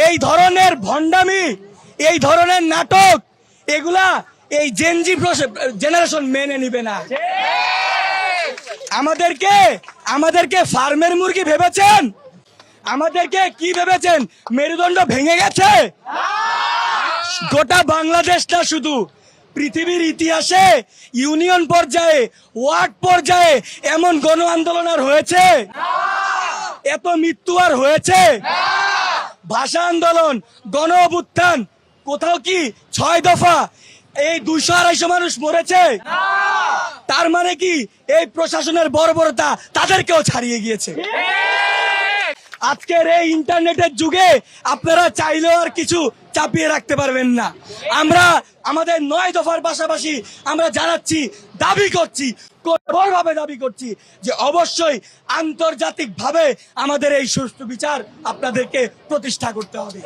এই ধরনের ভণ্ডামি, এই ধরনের নাটক, এগুলা এই জেনজি জেনারেশন মেনে নিবে না। আমাদেরকে ফার্মের মুরগি ভেবেছেন? আমাদেরকে কি ভেবেছেন? মেরুদণ্ড ভেঙে গেছে? গোটা বাংলাদেশ না, শুধু পৃথিবীর ইতিহাসে ইউনিয়ন পর্যায়ে, ওয়ার্ড পর্যায়ে এমন গণ আন্দোলন আর হয়েছে? এত মৃত্যু আর হয়েছে? ভাষা আন্দোলন, গণ অভ্যুত্থান, কোথাও কি 6 দফা এই 200-250 মানুষ মরেছে? তার মানে কি এই প্রশাসনের বর্বরতা তাদেরকেও ছাড়িয়ে গিয়েছে? আজকের এই ইন্টারনেটের যুগে আপনারা চাইলেও আর কিছু চাপিয়ে রাখতে পারবেন না। আমরা আমাদের 9 দফার পাশাপাশি আমরা জানাচ্ছি, দাবি করছি, কঠোরভাবে দাবি করছি যে অবশ্যই আন্তর্জাতিকভাবে আমাদের এই সুষ্ঠু বিচার আপনাদেরকে প্রতিষ্ঠা করতে হবে।